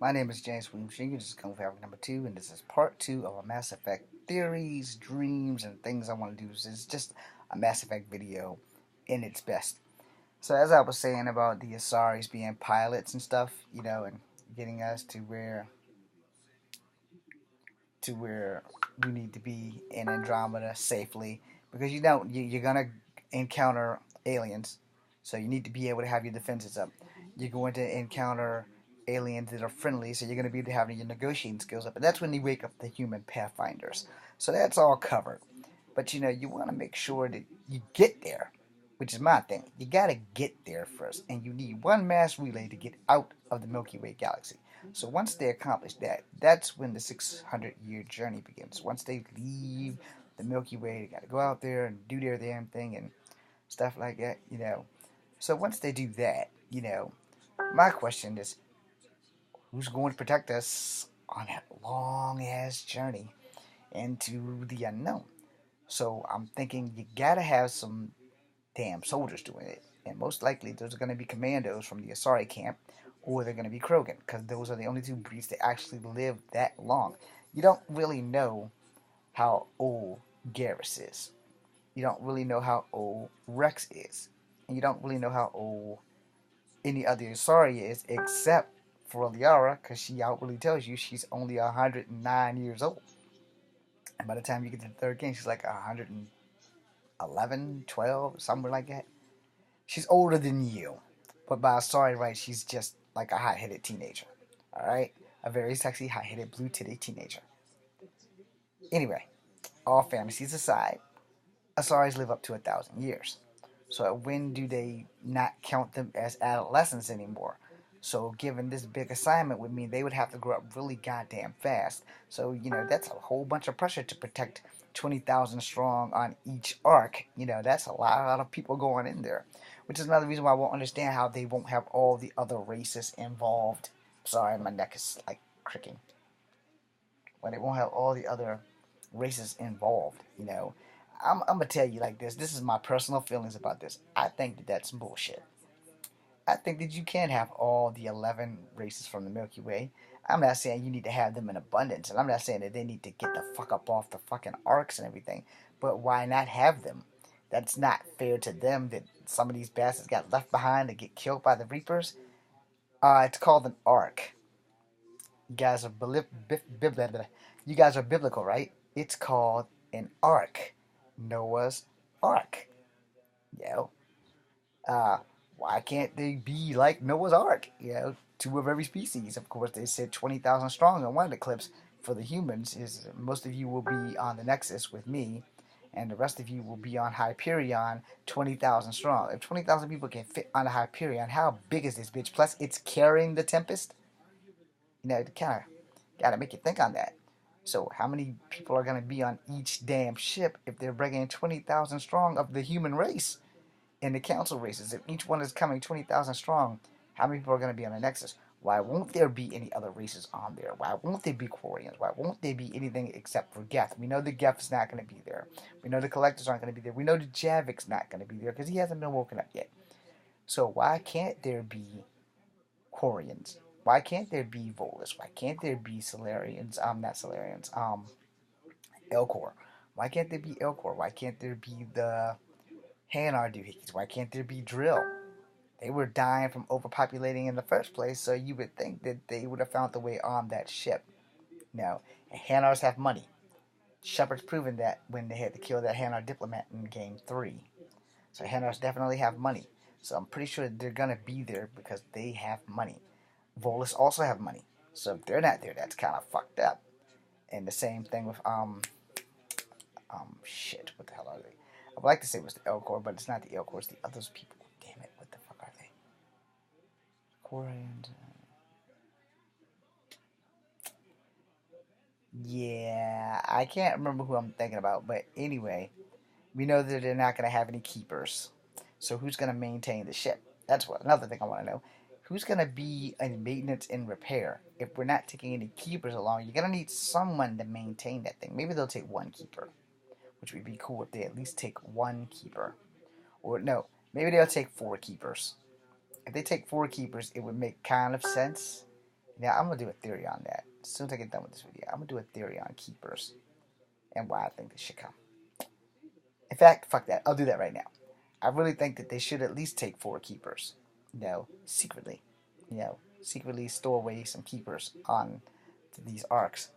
My name is James William Shingy. This is Kung Fu Africa number 2, and this is part 2 of a Mass Effect theories, dreams, and things I want to do. It's just a Mass Effect video in its best. So as I was saying about the Asaris being pilots and stuff, and getting us to where we need to be in Andromeda safely, because you're gonna encounter aliens, so you need to be able to have your defenses up. You're going to encounter aliens that are friendly, so you're going to be able to have your negotiating skills up, and that's when you wake up the human pathfinders. So that's all covered. But you want to make sure that you get there, which is my thing. You got to get there first, and you need one mass relay to get out of the Milky Way galaxy. So once they accomplish that, that's when the 600-year journey begins. Once they leave the Milky Way, they got to go out there and do their damn thing and stuff like that. So once they do that, my question is, who's going to protect us on that long ass journey into the unknown? So I'm thinking you gotta have some damn soldiers doing it, and most likely those are gonna be commandos from the Asari camp, or they're gonna be Krogan, because those are the only two breeds that actually live that long. You don't really know how old Garrus is. You don't really know how old Rex is, and you don't really know how old any other Asari is, except for Liara, because she outwardly tells you she's only 109 years old. And by the time you get to the third game, she's like 111, 12, somewhere like that. She's older than you. But by Asari right, she's just like a hot-headed teenager. Alright? A very sexy, hot-headed, blue-titted teenager. Anyway, all fantasies aside, Asaris live up to 1,000 years. So when do they not count them as adolescents anymore? So given this big assignment would mean they would have to grow up really goddamn fast. So, that's a whole bunch of pressure to protect 20,000 strong on each arc. That's a lot of people going in there. Which is another reason why I won't understand how they won't have all the other races involved. Sorry, my neck is like cricking. Why they won't have all the other races involved. I'm gonna tell you like this. This is my personal feelings about this. I think that that's bullshit. I think that you can have all the 11 races from the Milky Way. I'm not saying you need to have them in abundance, and I'm not saying that they need to get the fuck up off the fucking arcs and everything. But why not have them? That's not fair to them that some of these bastards got left behind to get killed by the Reapers. It's called an arc. You guys are you guys are biblical, right? It's called an ark. Noah's Ark. You uh, why can't they be like Noah's Ark? Two of every species. Of course, they said 20,000 strong on one of the clips. For the humans, is most of you will be on the Nexus with me, and the rest of you will be on Hyperion, 20,000 strong. If 20,000 people can fit on a Hyperion, how big is this bitch? Plus, it's carrying the Tempest. It kind of got to make you think on that. So, how many people are going to be on each damn ship if they're bringing 20,000 strong of the human race? In the council races, if each one is coming 20,000 strong, how many people are going to be on the Nexus? Why won't there be any other races on there? Why won't there be Quarians? Why won't there be anything except for Geth? We know the Geth is not going to be there. We know the Collectors aren't going to be there. We know the Javik's not going to be there because he hasn't been woken up yet. So why can't there be Quarians? Why can't there be Volus? Why can't there be Solarians? Not Solarians. Elcor. Why can't there be Elcor? Why can't there be the Hanar doohickeys? Why can't there be Drill? They were dying from overpopulating in the first place, so you would think that they would have found the way on that ship. No, and Hanars have money. Shepard's proven that when they had to kill that Hanar diplomat in Game 3. So Hanars definitely have money. So I'm pretty sure they're going to be there because they have money. Volus also have money. So if they're not there, that's kind of fucked up. And the same thing with, shit, what the hell are they? I would like to say it was the Elcor, but it's not the Elcor, it's the other people. Damn it, what the fuck are they? Quarians. Yeah, I can't remember who I'm thinking about, but anyway, we know that they're not going to have any keepers. So who's going to maintain the ship? That's what another thing I want to know. Who's going to be in maintenance and repair? If we're not taking any keepers along, you're going to need someone to maintain that thing. Maybe they'll take one keeper, which would be cool if they at least take one keeper. Or no, maybe they'll take four keepers. If they take four keepers, it would make kind of sense Now I'm gonna do a theory on that. As soon as I get done with this video, I'm gonna do a theory on keepers and why I think they should come. In fact, fuck that. I'll do that right now. I really think that they should at least take 4 keepers. Secretly. Secretly store away some keepers on these arcs.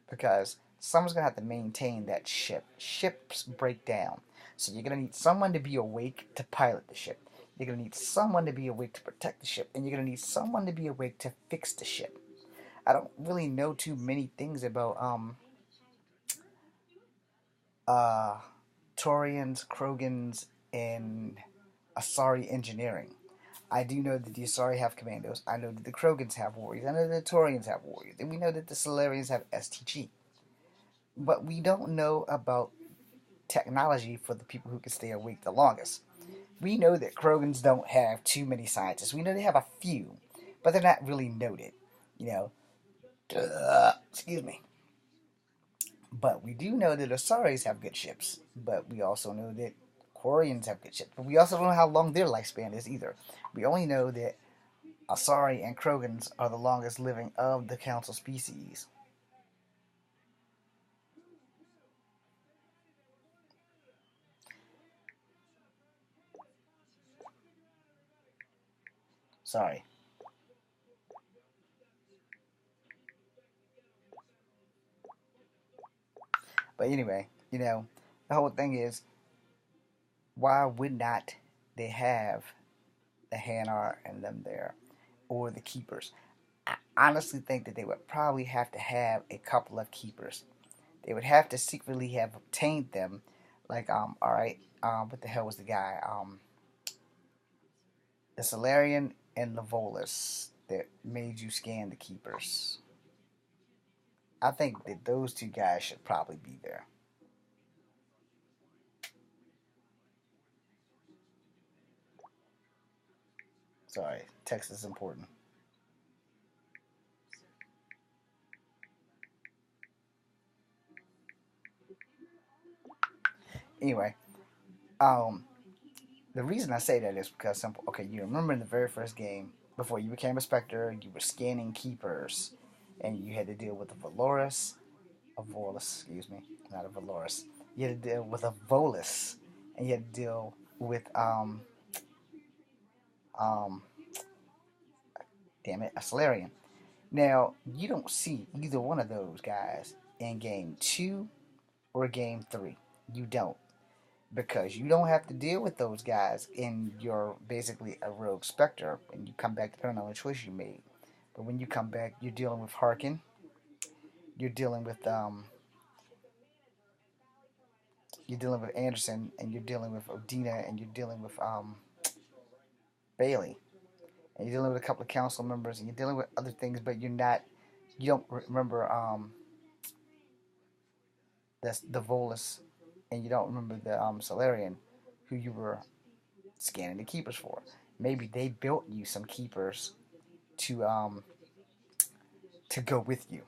Because someone's going to have to maintain that ship. Ships break down. So you're going to need someone to be awake to pilot the ship. You're going to need someone to be awake to protect the ship. And you're going to need someone to be awake to fix the ship. I don't really know too many things about Torians, Krogans, and Asari engineering. I do know that the Asari have commandos. I know that the Krogans have warriors. I know that the Torians have warriors. And we know that the Solarians have STG. But we don't know about technology for the people who can stay awake the longest. We know that Krogans don't have too many scientists. We know they have a few, but they're not really noted. You know, excuse me. But we do know that Asaris have good ships. But we also know that Quarians have good ships. But we also don't know how long their lifespan is either. We only know that Asari and Krogans are the longest living of the Council species. Sorry. But anyway, the whole thing is, why would not they have the Hanar and them there, or the keepers? I honestly think that they would probably have to have a couple of keepers. They would have to secretly have obtained them, like all right, what the hell was the guy, the Solarian and Levolus that made you scan the keepers. I think that those two guys should probably be there. Sorry, text is important. Anyway, um, the reason I say that is because simple. Okay, you remember in the very first game, before you became a Spectre, you were scanning keepers, and you had to deal with a Volus, excuse me, not a Valoris. You had to deal with a Volus, and you had to deal with um, damn it, a Solarian. Now you don't see either one of those guys in game 2 or game 3. You don't. Because you don't have to deal with those guys in your basically a rogue specter and you come back depending on the choice you made. But when you come back, you're dealing with Harkin, you're dealing with Anderson, and you're dealing with Odina, and you're dealing with Bailey, and you're dealing with a couple of council members, and you're dealing with other things, but you don't remember the Volus, and you don't remember the Solarian, who you were scanning the keepers for. Maybe they built you some keepers to go with you,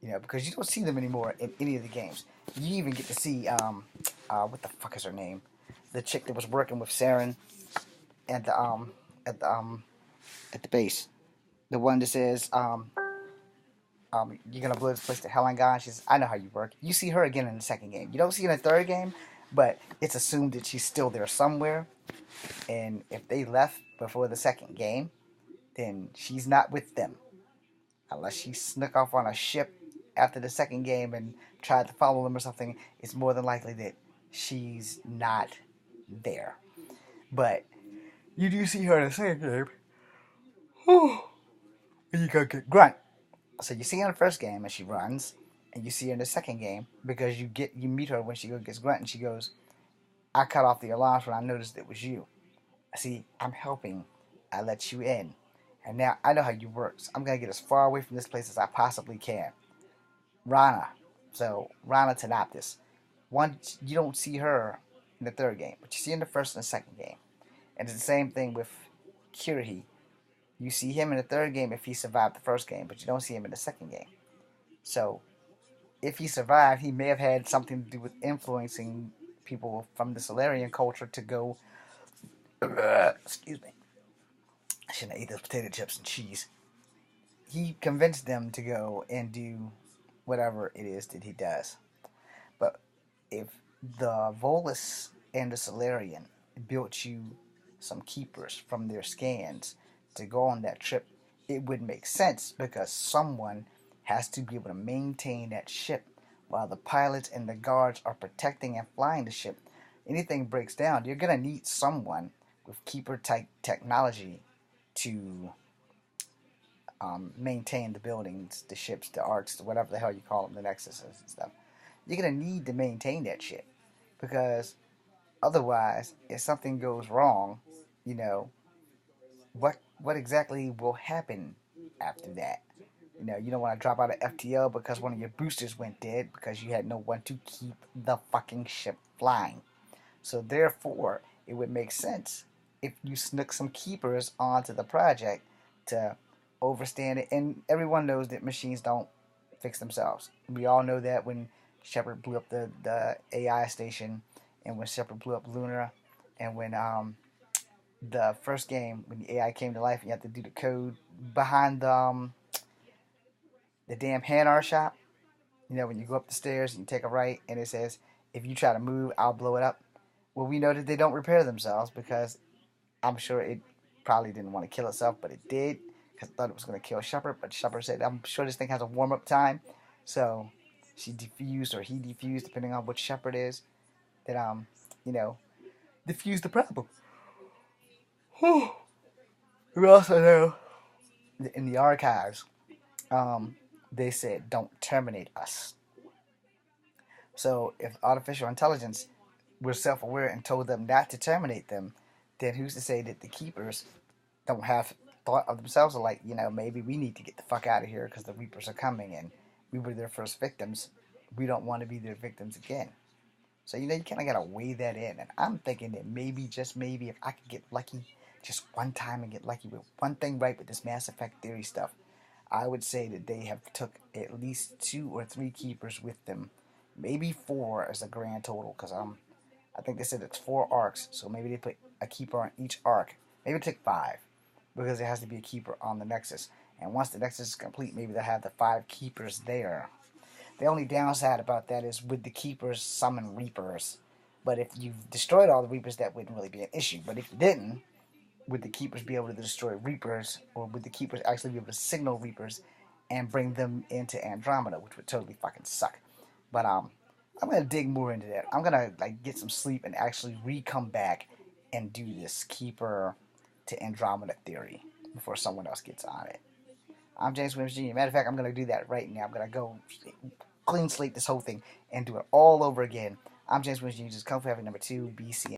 because you don't see them anymore in any of the games. You even get to see what the fuck is her name, the chick that was working with Saren at the at the at the base, the one that says you're gonna blow this place to hell and God. She's, I know how you work. You see her again in the second game. You don't see her in the third game, but it's assumed that she's still there somewhere. And if they left before the second game, then she's not with them. Unless she snuck off on a ship after the second game and tried to follow them or something, it's more than likely that she's not there. But you do see her in the second game. And you go get Grunt. So you see her in the first game and she runs, and you see her in the second game because you meet her when she gets Grunt and she goes, "I cut off the alarms when I noticed it was you. See, I'm helping. I let you in. And now I know how you work. So I'm going to get as far away from this place as I possibly can." Rana. So, Rana Tanaptis. You don't see her in the third game, but you see her in the first and the second game. And it's the same thing with Kirhi. You see him in the third game if he survived the first game, but you don't see him in the second game. So, if he survived, he may have had something to do with influencing people from the Solarian culture to go. Excuse me. I shouldn't have ate those potato chips and cheese. he convinced them to go and do whatever it is that he does. But if the Volus and the Solarian built you some keepers from their scans to go on that trip, it would make sense because someone has to be able to maintain that ship while the pilots and the guards are protecting and flying the ship. Anything breaks down, you're going to need someone with keeper type technology to maintain the buildings, the ships, the arcs, whatever the hell you call them, the nexuses and stuff. You're going to need to maintain that shit because otherwise, if something goes wrong, you know, what exactly will happen after that? You don't want to drop out of FTL because one of your boosters went dead because you had no one to keep the fucking ship flying. So therefore, it would make sense if you snuck some keepers onto the project to overstand it. And everyone knows that machines don't fix themselves. We all know that when Shepard blew up the AI station, and when Shepard blew up Luna, and when the first game when the AI came to life, and you have to do the code behind the damn Hanar shop. When you go up the stairs and you take a right, and it says, "If you try to move, I'll blow it up." Well, we know that they don't repair themselves because I'm sure it probably didn't want to kill itself, but it did because it thought it was going to kill Shepard. But Shepard said, "I'm sure this thing has a warm up time," so she defused or he defused, depending on which Shepard is. That you know, diffused the problem. We also know that in the archives, they said, "Don't terminate us." So if artificial intelligence were self-aware and told them not to terminate them, then who's to say that the keepers don't have thought of themselves like, maybe we need to get the fuck out of here because the Reapers are coming and we were their first victims. We don't want to be their victims again. So, you kind of got to weigh that in. And I'm thinking that maybe, just maybe, if I could get lucky just one time and get lucky with one thing right with this Mass Effect theory stuff, I would say that they have took at least 2 or 3 keepers with them. Maybe 4 as a grand total, because I think they said it's 4 arcs, so maybe they put a keeper on each arc. Maybe take 5, because there has to be a keeper on the Nexus. And once the Nexus is complete, maybe they'll have the 5 keepers there. The only downside about that is, would the keepers summon Reapers? But if you've destroyed all the Reapers, that wouldn't really be an issue. But if you didn't, would the keepers be able to destroy Reapers? Or would the keepers actually be able to signal Reapers and bring them into Andromeda, which would totally fucking suck. But I'm gonna dig more into that. I'm gonna get some sleep and actually come back and do this keeper to Andromeda theory before someone else gets on it. I'm James Williams Jr. Matter of fact, I'm gonna do that right now. I'm gonna go clean slate this whole thing and do it all over again. I'm James Williams Jr. Just come for having number 2 BC.